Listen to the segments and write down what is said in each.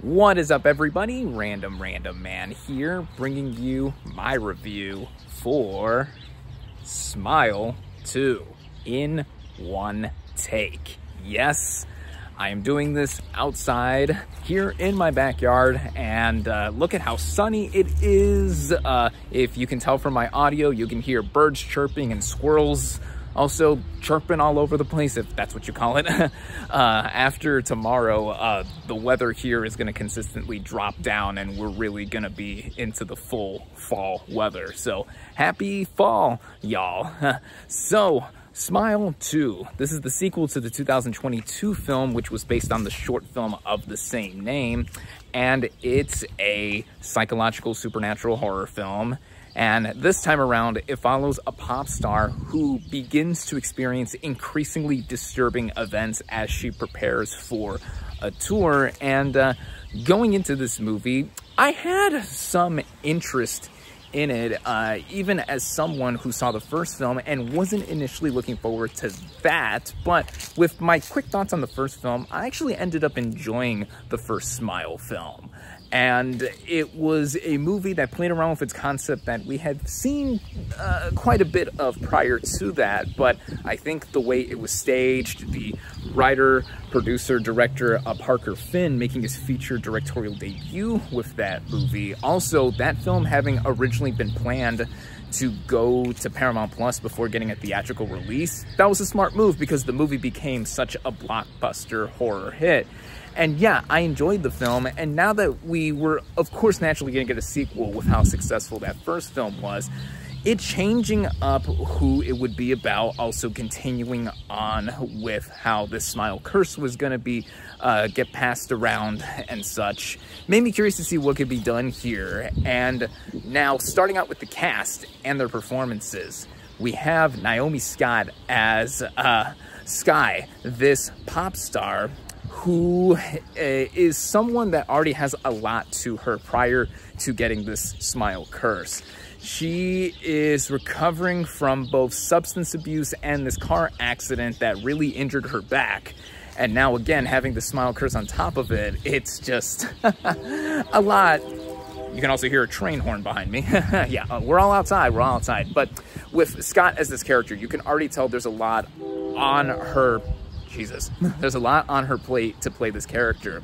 What is up, everybody? RandomRandomMan here, bringing you my review for Smile 2 in one take. Yes, I am doing this outside here in my backyard, and look at how sunny it is. If you can tell from my audio, you can hear birds chirping and squirrels also chirping all over the place, if that's what you call it. After tomorrow, the weather here is going to consistently drop down, and we're really going to be into the full fall weather. So happy fall, y'all. So Smile 2. This is the sequel to the 2022 film, which was based on the short film of the same name, and it's a psychological supernatural horror film. And this time around, it follows a pop star who begins to experience increasingly disturbing events as she prepares for a tour. And going into this movie, I had some interest in it, even as someone who saw the first film and wasn't initially looking forward to that. But with my quick thoughts on the first film, I actually ended up enjoying the first Smile film. And it was a movie that played around with its concept that we had seen quite a bit of prior to that. But I think the way it was staged, the writer, producer, director Parker Finn making his feature directorial debut with that movie. Also, that film having originally been planned to go to Paramount Plus before getting a theatrical release, that was a smart move because the movie became such a blockbuster horror hit. And yeah, I enjoyed the film, and now that we were, of course, naturally going to get a sequel with how successful that first film was, it changing up who it would be about, also continuing on with how this Smile curse was going to be, get passed around and such, made me curious to see what could be done here. And now, starting out with the cast and their performances, we have Naomi Scott as Sky, this pop star who is someone that already has a lot to her prior to getting this Smile curse. She is recovering from both substance abuse and this car accident that really injured her back. And now again, having the Smile curse on top of it, it's just a lot. You can also hear a train horn behind me. Yeah, we're all outside, we're all outside. But with Scott as this character, you can already tell there's a lot on her there's a lot on her plate to play this character.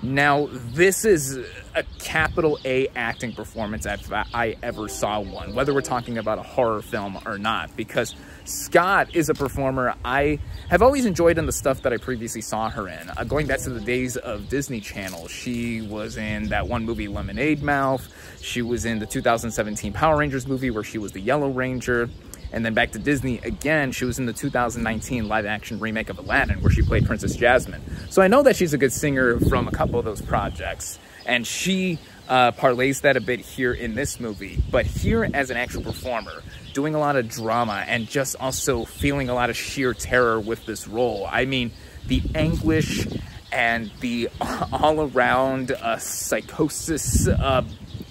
Now, this is a capital A acting performance if I ever saw one, whether we're talking about a horror film or not, because Scott is a performer I have always enjoyed in the stuff that I previously saw her in. Going back to the days of Disney Channel, she was in that one movie, Lemonade Mouth. She was in the 2017 Power Rangers movie where she was the Yellow Ranger. And then back to Disney again, she was in the 2019 live-action remake of Aladdin, where she played Princess Jasmine. So I know that she's a good singer from a couple of those projects, and she parlays that a bit here in this movie. But here as an actual performer, doing a lot of drama and just also feeling a lot of sheer terror with this role. I mean, the anguish and the all-around psychosis,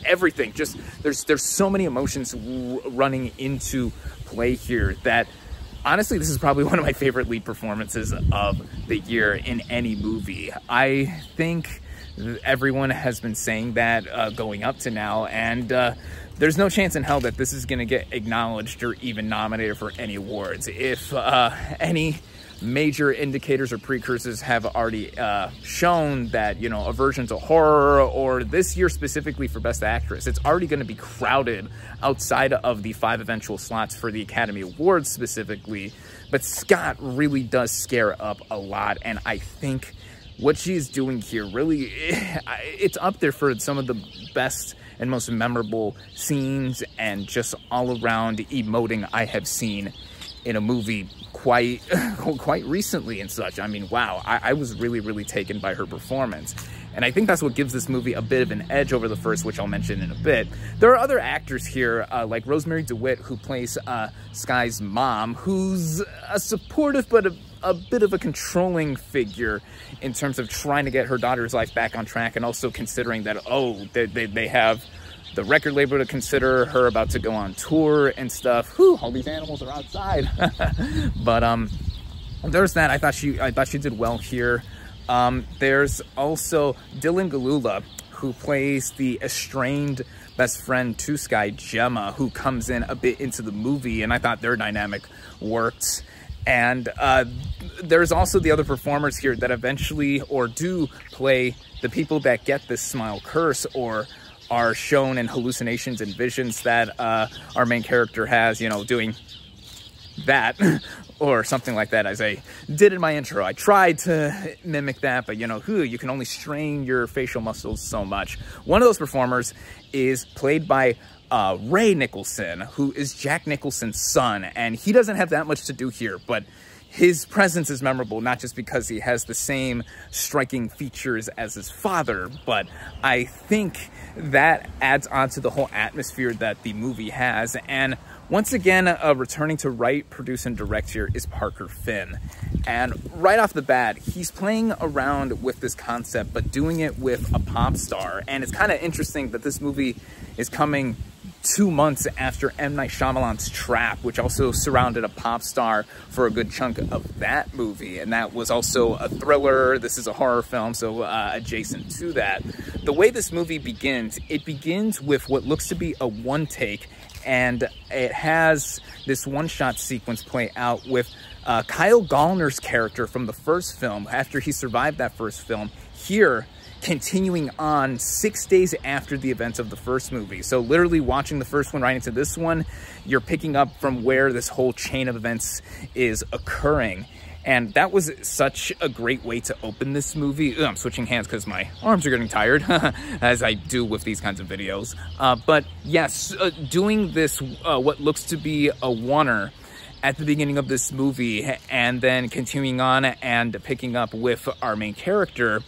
everything. Just there's so many emotions running into play here that honestly, this is probably one of my favorite lead performances of the year in any movie. I think everyone has been saying that going up to now, and there's no chance in hell that this is going to get acknowledged or even nominated for any awards. If any major indicators or precursors have already shown that, you know, aversion to horror, or this year specifically for Best Actress, it's already going to be crowded outside of the 5 eventual slots for the Academy Awards specifically. But Scott really does scare up a lot, and I think what she's doing here really, it's up there for some of the best and most memorable scenes and just all around emoting I have seen in a movie quite recently and such. I mean, wow, I was really taken by her performance. And I think that's what gives this movie a bit of an edge over the first, which I'll mention in a bit. There are other actors here, like Rosemary DeWitt, who plays Sky's mom, who's a supportive but a bit of a controlling figure in terms of trying to get her daughter's life back on track, and also considering that, oh, they have the record label to consider, her about to go on tour and stuff. Whew, all these animals are outside. But there's that. I thought she did well here. There's also Dylan Galula, who plays the estranged best friend to Sky, Gemma, who comes in a bit into the movie, and I thought their dynamic worked. And there's also the other performers here that eventually or do play the people that get this smile curse or are shown in hallucinations and visions that our main character has, you know, doing that or something like that, as I did in my intro. I tried to mimic that, but you know, you can only strain your facial muscles so much. One of those performers is played by Ray Nicholson, who is Jack Nicholson's son, and he doesn't have that much to do here, but his presence is memorable, not just because he has the same striking features as his father, but I think that adds on to the whole atmosphere that the movie has. And once again, returning to write, produce, and direct here is Parker Finn. And right off the bat, he's playing around with this concept, but doing it with a pop star. And it's kind of interesting that this movie is coming 2 months after M. Night Shyamalan's Trap, which also surrounded a pop star for a good chunk of that movie. And that was also a thriller. This is a horror film, so adjacent to that. The way this movie begins, it begins with what looks to be a one take, and it has this one-shot sequence play out with Kyle Gallner's character from the first film, after he survived that first film, here continuing on 6 days after the events of the first movie. So literally watching the first one right into this one, you're picking up from where this whole chain of events is occurring. And that was such a great way to open this movie. Ugh, I'm switching hands because my arms are getting tired, as I do with these kinds of videos. But yes, doing this, what looks to be a oneer at the beginning of this movie, and then continuing on and picking up with our main character,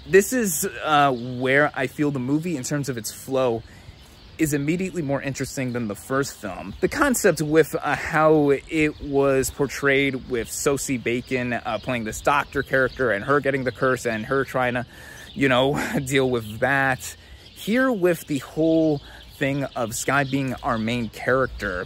this is where I feel the movie, in terms of its flow, is immediately more interesting than the first film. The concept with how it was portrayed with Sosie Bacon playing this doctor character and her getting the curse and her trying to, you know, deal with that. Here with the whole thing of Sky being our main character,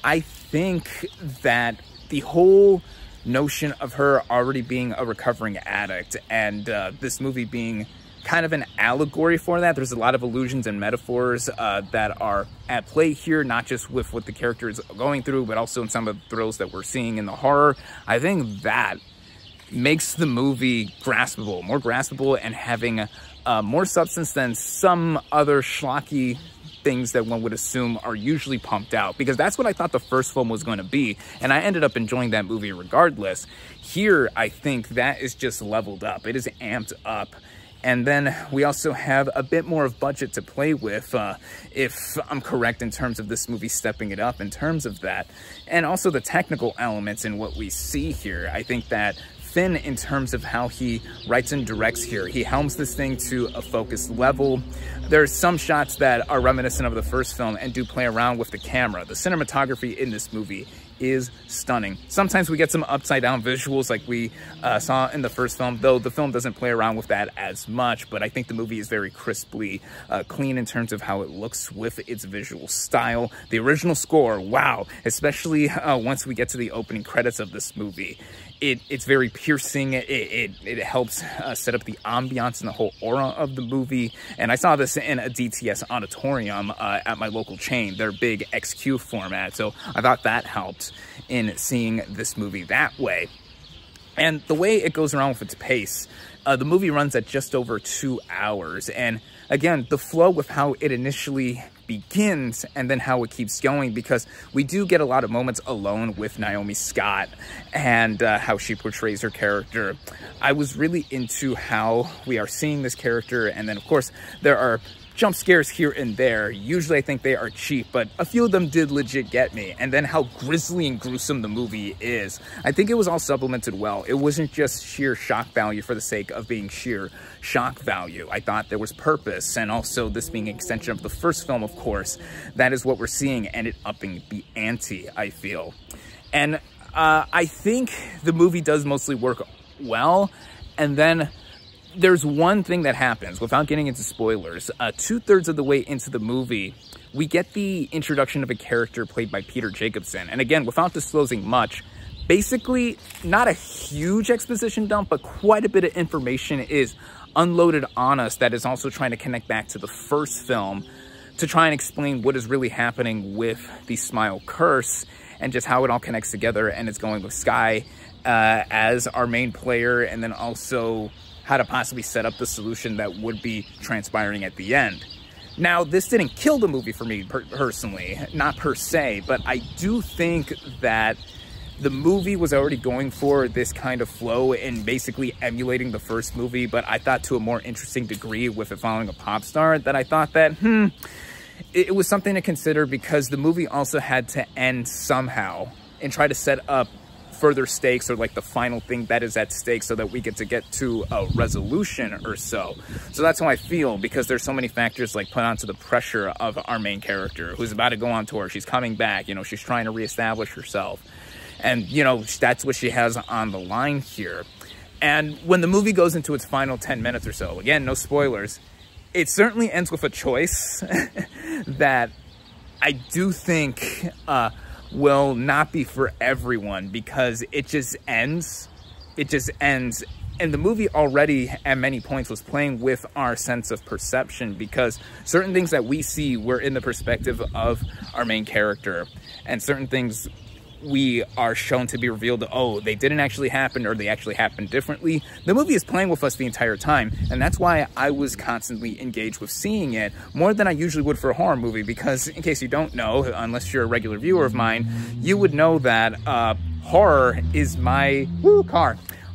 I think that the whole notion of her already being a recovering addict and this movie being kind of an allegory for that. There's a lot of allusions and metaphors that are at play here, not just with what the character is going through, but also in some of the thrills that we're seeing in the horror. I think that makes the movie graspable, more graspable, and having more substance than some other schlocky things that one would assume are usually pumped out, because that's what I thought the first film was going to be, and I ended up enjoying that movie regardless. Here, I think that is just leveled up. It is amped up. And then we also have a bit more of budget to play with, if I'm correct in terms of this movie stepping it up in terms of that. And also the technical elements in what we see here. I think that Finn, in terms of how he writes and directs here, he helms this thing to a focused level. There's some shots that are reminiscent of the first film and do play around with the camera. The cinematography in this movie is stunning. Sometimes we get some upside down visuals like we saw in the first film, though the film doesn't play around with that as much, but I think the movie is very crisply clean in terms of how it looks with its visual style. The original score, wow, especially once we get to the opening credits of this movie. It's very piercing. It helps set up the ambiance and the whole aura of the movie. And I saw this in a DTS auditorium at my local chain, their big XQ format. So I thought that helped in seeing this movie that way. And the way it goes around with its pace, the movie runs at just over 2 hours. And again, the flow with how it initially begins and then how it keeps going, because we do get a lot of moments alone with Naomi Scott and how she portrays her character. I was really into how we are seeing this character, and then of course there are jump scares here and there. Usually I think they are cheap, but a few of them did legit get me. And then how grisly and gruesome the movie is. I think it was all supplemented well. It wasn't just sheer shock value for the sake of being sheer shock value. I thought there was purpose, and also this being an extension of the first film, of course, that is what we're seeing, and it upping the ante, I feel. And I think the movie does mostly work well, and then there's one thing that happens, without getting into spoilers. 2/3 of the way into the movie, we get the introduction of a character played by Peter Jacobson. And again, without disclosing much, Basically, not a huge exposition dump, but quite a bit of information is unloaded on us that is also trying to connect back to the first film to try and explain what is really happening with the Smile curse and just how it all connects together. And it's going with Sky as our main player, and then also how to possibly set up the solution that would be transpiring at the end. Now, this didn't kill the movie for me personally, not per se, but I do think that the movie was already going for this kind of flow and basically emulating the first movie, but I thought to a more interesting degree with it following a pop star, that I thought that, it was something to consider, because the movie also had to end somehow and try to set up further stakes, or like the final thing that is at stake, so that we get to a resolution or so. So that's how I feel, because there's so many factors like put onto the pressure of our main character who's about to go on tour. She's coming back, you know, she's trying to reestablish herself. And, you know, that's what she has on the line here. And when the movie goes into its final 10 minutes or so, again, no spoilers, it certainly ends with a choice that I do think will not be for everyone, because it just ends. It just ends. And the movie already at many points was playing with our sense of perception, because certain things that we see were in the perspective of our main character, and certain things we are shown to be revealed, oh, they didn't actually happen, or they actually happened differently. The movie is playing with us the entire time, and that's why I was constantly engaged with seeing it more than I usually would for a horror movie, because in case you don't know, unless you're a regular viewer of mine, you would know that horror is my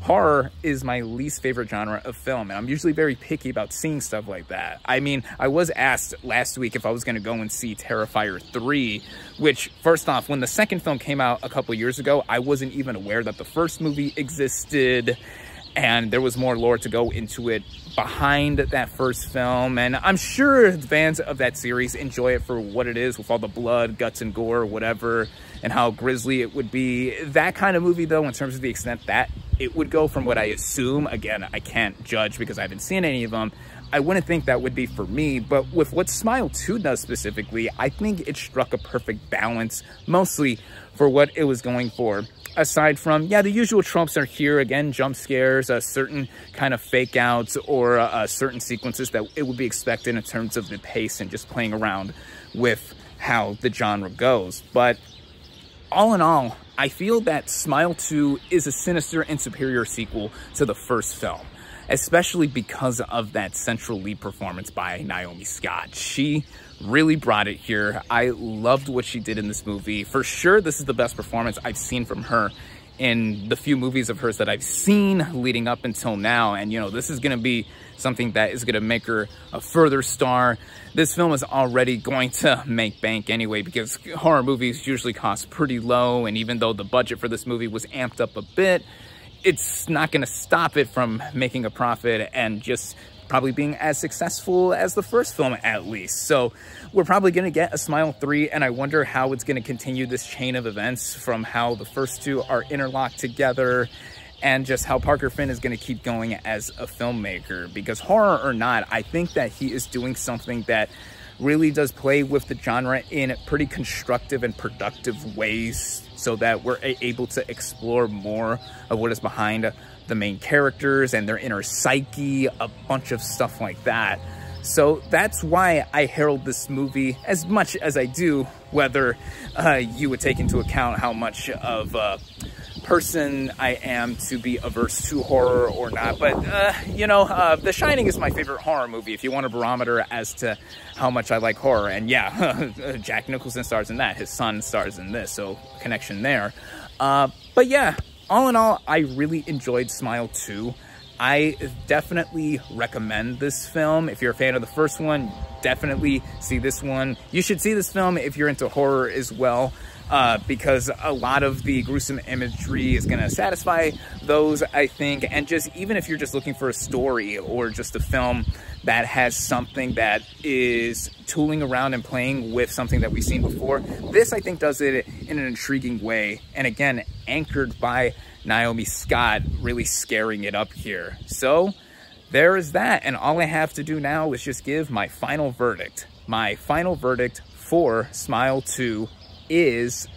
Horror is my least favorite genre of film, and I'm usually very picky about seeing stuff like that. I mean, I was asked last week if I was going to go and see Terrifier 3, which, first off, when the second film came out a couple years ago, I wasn't even aware that the first movie existed, and there was more lore to go into it behind that first film. And I'm sure fans of that series enjoy it for what it is, with all the blood, guts, and gore, whatever, and how grisly it would be. That kind of movie, though, in terms of the extent that it would go, from what I assume, again, I can't judge because I haven't seen any of them, I wouldn't think that would be for me. But with what Smile 2 does specifically, I think it struck a perfect balance, mostly for what it was going for. Aside from, yeah, the usual tropes are here, again, jump scares, certain kind of fake outs, or certain sequences that it would be expected in terms of the pace and just playing around with how the genre goes. But all in all, I feel that Smile 2 is a sinister and superior sequel to the first film, especially because of that central lead performance by Naomi Scott. She really brought it here. I loved what she did in this movie. For sure, this is the best performance I've seen from her in the few movies of hers that I've seen leading up until now. And, you know, this is going to be something that is going to make her a further star. This film is already going to make bank anyway, because horror movies usually cost pretty low. And even though the budget for this movie was amped up a bit, it's not going to stop it from making a profit and just probably being as successful as the first film, at least. So we're probably going to get a Smile 3, and I wonder how it's going to continue this chain of events from how the first two are interlocked together, and just how Parker Finn is going to keep going as a filmmaker. Because horror or not, I think that he is doing something that really does play with the genre in pretty constructive and productive ways, so that we're able to explore more of what is behind the main characters and their inner psyche, a bunch of stuff like that. So that's why I herald this movie as much as I do, whether you would take into account how much of a person I am to be averse to horror or not. But, you know, The Shining is my favorite horror movie, if you want a barometer as to how much I like horror. And yeah, Jack Nicholson stars in that. His son stars in this, so connection there. But yeah, all in all, I really enjoyed Smile 2. I definitely recommend this film. If you're a fan of the first one, definitely see this one. You should see this film if you're into horror as well, because a lot of the gruesome imagery is going to satisfy those, I think. And just even if you're just looking for a story, or just a film that has something that is tooling around and playing with something that we've seen before, this, I think, does it in an intriguing way. And again, anchored by Naomi Scott really scaring it up here. So there is that. And all I have to do now is just give my final verdict. My final verdict for Smile 2 is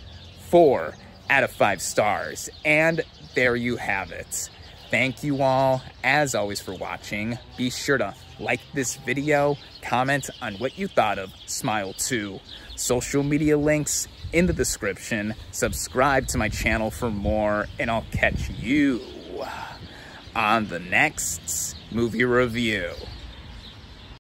4 out of 5 stars. And there you have it. Thank you all, as always, for watching. Be sure to like this video, comment on what you thought of Smile 2. Social media links in the description. Subscribe to my channel for more, and I'll catch you on the next movie review.